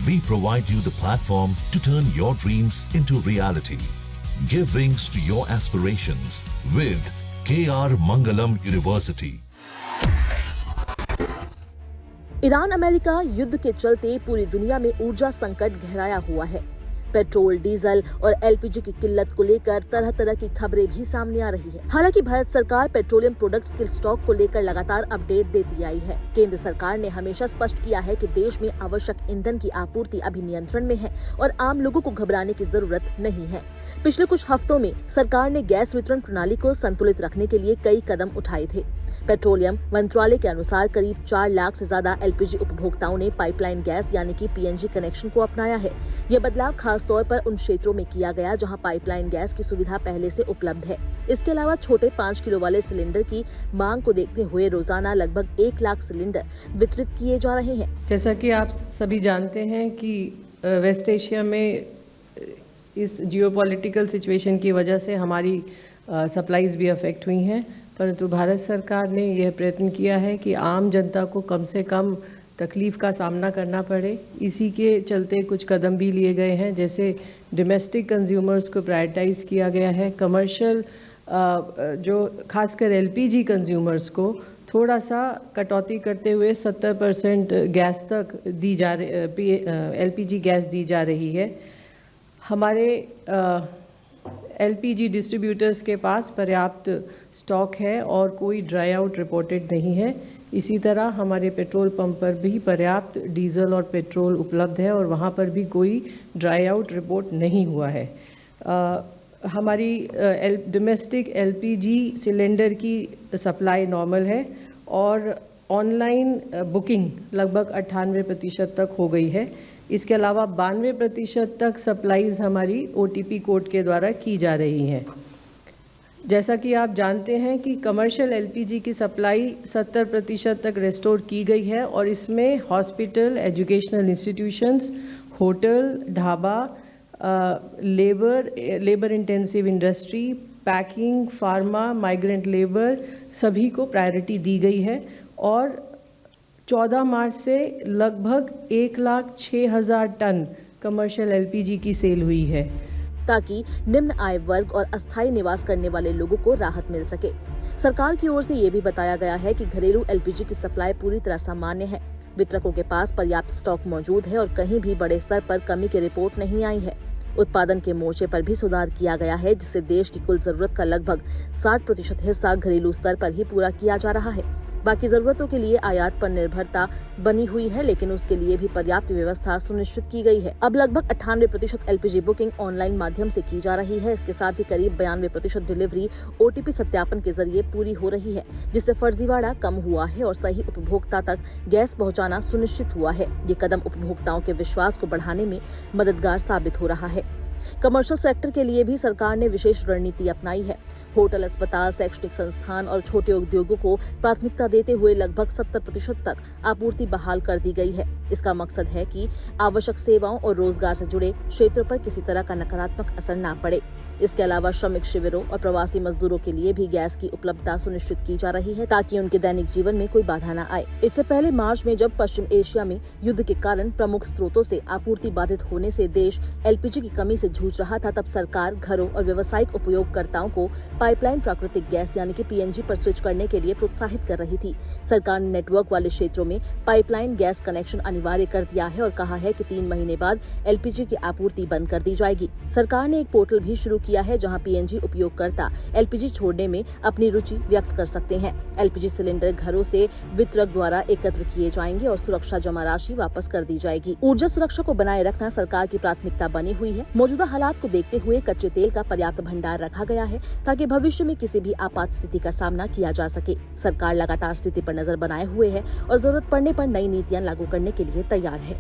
We provide you the platform to turn your dreams into reality. Give wings to your aspirations with KR Mangalam University. Iran America युद्ध के चलते पूरी दुनिया में ऊर्जा संकट गहराया हुआ है। पेट्रोल, डीजल और एलपीजी की किल्लत को लेकर तरह तरह की खबरें भी सामने आ रही है। हालांकि भारत सरकार पेट्रोलियम प्रोडक्ट्स के स्टॉक को लेकर लगातार अपडेट देती आई है। केंद्र सरकार ने हमेशा स्पष्ट किया है कि देश में आवश्यक ईंधन की आपूर्ति अभी नियंत्रण में है और आम लोगों को घबराने की जरूरत नहीं है। पिछले कुछ हफ्तों में सरकार ने गैस वितरण प्रणाली को संतुलित रखने के लिए कई कदम उठाए थे। पेट्रोलियम मंत्रालय के अनुसार करीब 4 लाख से ज्यादा एलपीजी उपभोक्ताओं ने पाइपलाइन गैस यानी कि पीएनजी कनेक्शन को अपनाया है। यह बदलाव खास तौर पर उन क्षेत्रों में किया गया जहां पाइपलाइन गैस की सुविधा पहले से उपलब्ध है। इसके अलावा छोटे 5 किलो वाले सिलेंडर की मांग को देखते हुए रोजाना लगभग 1 लाख सिलेंडर वितरित किए जा रहे हैं। जैसा कि आप सभी जानते हैं कि वेस्ट एशिया में इस जियोपॉलिटिकल सिचुएशन की वजह से हमारी सप्लाईज भी अफेक्ट हुई हैं, परंतु भारत सरकार ने यह प्रयत्न किया है कि आम जनता को कम से कम तकलीफ का सामना करना पड़े। इसी के चलते कुछ कदम भी लिए गए हैं, जैसे डोमेस्टिक कंज्यूमर्स को प्रायोरिटाइज किया गया है। कमर्शियल जो खासकर एलपीजी कंज्यूमर्स को थोड़ा सा कटौती करते हुए 70% गैस तक दी जा रही एलपीजी गैस दी जा रही है। हमारे एलपीजी डिस्ट्रीब्यूटर्स के पास पर्याप्त स्टॉक है और कोई ड्राई आउट रिपोर्टेड नहीं है। इसी तरह हमारे पेट्रोल पंप पर भी पर्याप्त डीजल और पेट्रोल उपलब्ध है और वहाँ पर भी कोई ड्राई आउट रिपोर्ट नहीं हुआ है। हमारी डोमेस्टिक एलपीजी सिलेंडर की सप्लाई नॉर्मल है और ऑनलाइन बुकिंग लगभग 98% तक हो गई है। इसके अलावा 92% तक सप्लाईज हमारी ओटीपी कोड के द्वारा की जा रही हैं। जैसा कि आप जानते हैं कि कमर्शियल एलपीजी की सप्लाई 70% तक रेस्टोर की गई है और इसमें hospital, educational institutions, hotel, dhaba, labour intensive industry, packing, pharma, migrant labour सभी को प्रायोरिटी दी गई है और 14 मार्च से लगभग 1,06,000 टन कमर्शियल एलपीजी की सेल हुई है, ताकि निम्न आय वर्ग और अस्थायी निवास करने वाले लोगों को राहत मिल सके। सरकार की ओर से ये भी बताया गया है कि घरेलू एलपीजी की सप्लाई पूरी तरह सामान्य है। वितरकों के पास पर्याप्त स्टॉक मौजूद है और कहीं भी बड़े स्तर पर कमी की रिपोर्ट नहीं आई है। उत्पादन के मोर्चे पर भी सुधार किया गया है, जिससे देश की कुल जरूरत का लगभग 60% हिस्सा घरेलू स्तर पर ही पूरा किया जा रहा है। बाकी जरूरतों के लिए आयात पर निर्भरता बनी हुई है, लेकिन उसके लिए भी पर्याप्त व्यवस्था सुनिश्चित की गई है। अब लगभग 98% एलपीजी बुकिंग ऑनलाइन माध्यम से की जा रही है। इसके साथ ही करीब 92% डिलीवरी ओटीपी सत्यापन के जरिए पूरी हो रही है, जिससे फर्जीवाड़ा कम हुआ है और सही उपभोक्ता तक गैस पहुंचाना सुनिश्चित हुआ है। ये कदम उपभोक्ताओं के विश्वास को बढ़ाने में मददगार साबित हो रहा है। कमर्शियल सेक्टर के लिए भी सरकार ने विशेष रणनीति अपनाई है। होटल, अस्पताल, शैक्षणिक संस्थान और छोटे उद्योगों को प्राथमिकता देते हुए लगभग 70% तक आपूर्ति बहाल कर दी गई है। इसका मकसद है कि आवश्यक सेवाओं और रोजगार से जुड़े क्षेत्रों पर किसी तरह का नकारात्मक असर न पड़े। इसके अलावा श्रमिक शिविरों और प्रवासी मजदूरों के लिए भी गैस की उपलब्धता सुनिश्चित की जा रही है, ताकि उनके दैनिक जीवन में कोई बाधा न आए। इससे पहले मार्च में जब पश्चिम एशिया में युद्ध के कारण प्रमुख स्रोतों से आपूर्ति बाधित होने से देश एलपीजी की कमी से जूझ रहा था, तब सरकार घरों और व्यावसायिक उपयोगकर्ताओं को पाइपलाइन प्राकृतिक गैस यानी कि पीएनजी पर स्विच करने के लिए प्रोत्साहित कर रही थी। सरकार ने नेटवर्क वाले क्षेत्रों में पाइपलाइन गैस कनेक्शन अनिवार्य कर दिया है और कहा है कि 3 महीने बाद एलपीजी की आपूर्ति बंद कर दी जाएगी। सरकार ने एक पोर्टल भी शुरू किया है जहां पीएनजी उपयोगकर्ता एलपीजी छोड़ने में अपनी रुचि व्यक्त कर सकते हैं। एलपीजी सिलेंडर घरों से वितरक द्वारा एकत्र किए जाएंगे और सुरक्षा जमा राशि वापस कर दी जाएगी। ऊर्जा सुरक्षा को बनाए रखना सरकार की प्राथमिकता बनी हुई है। मौजूदा हालात को देखते हुए कच्चे तेल का पर्याप्त भंडार रखा गया है, ताकि भविष्य में किसी भी आपात स्थिति का सामना किया जा सके। सरकार लगातार स्थिति पर नजर बनाए हुए है और जरूरत पड़ने पर नई नीतियां लागू करने के लिए तैयार है।